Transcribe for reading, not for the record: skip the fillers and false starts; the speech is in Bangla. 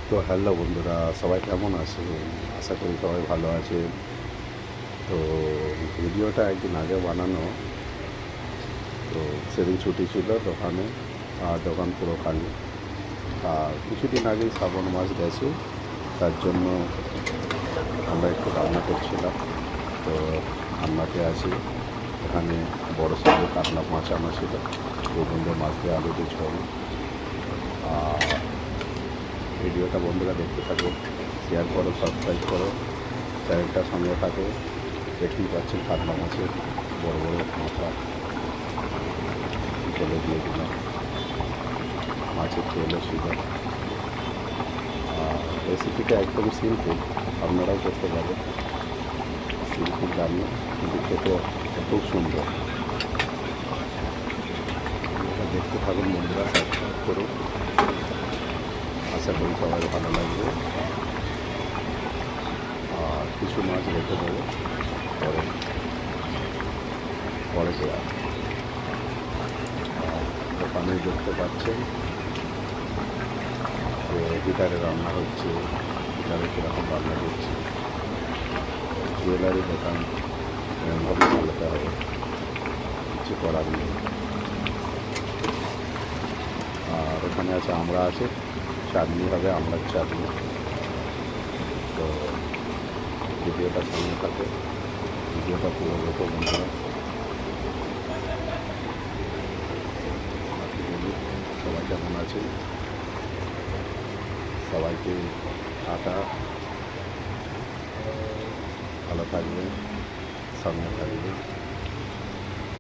তো হ্যালো বন্ধুরা, সবাই কেমন আছে? আশা করি সবাই ভালো আছে। তো ভিডিওটা একদিন আগে বানানো, তো সেদিন ছুটি ছিল দোকানে, আর দোকান পুরো খালি। আর কিছুদিন আগেই শ্রাবণ মাস গেছে, তার জন্য আমরা একটু রান্না করছিলাম। তো রান্নাতে আছি, এখানে বড় সড়ো কাতলা মাছ আনা ছিল, বেগুন মাছ দিয়ে আলু দিয়ে ঝোল। আর ভিডিওটা বন্ধুরা দেখতে থাকো, শেয়ার করো, সাবস্ক্রাইব করো, চ্যানেলটার সঙ্গে থাকো। দেখতেই পাচ্ছেন কাতলা মাছের বড় বড় মাথা জলে দিয়ে দিলাম, মাছের তেলও ছিল। আর রেসিপিটা একদম সিম্পল, আপনারাও করতে পারেন। সিম্পল রান্না, কিন্তু খেতে খুব সুন্দর। এটা দেখতে থাকুন বন্ধুরা, সাবস্ক্রাইব করুন, আশা করি সবাই ভালো লাগবে। আর কিছু মাছ রেখে দেবো পরে পরে দেওয়া। আর দোকানে দেখতে পাচ্ছেন যে হিটারে রান্না হচ্ছে, হিটারে কীরকম রান্না করছে। জুয়েলারি দোকান এরকমভাবে চালাতে হবে, কিছু করার নেই। আর ওখানে আছে আমরা আছে, চাটনি হবে, আমড়ার চাটনি। তো ভিডিওটা সামনে থাকে, ভিডিওটা পুরো দেখো বন্ধুরা। বাকি বলি সবাই কেমন আছে, সবাইকে টাটা, ভালো থাকবেন, সঙ্গে থাকবেন।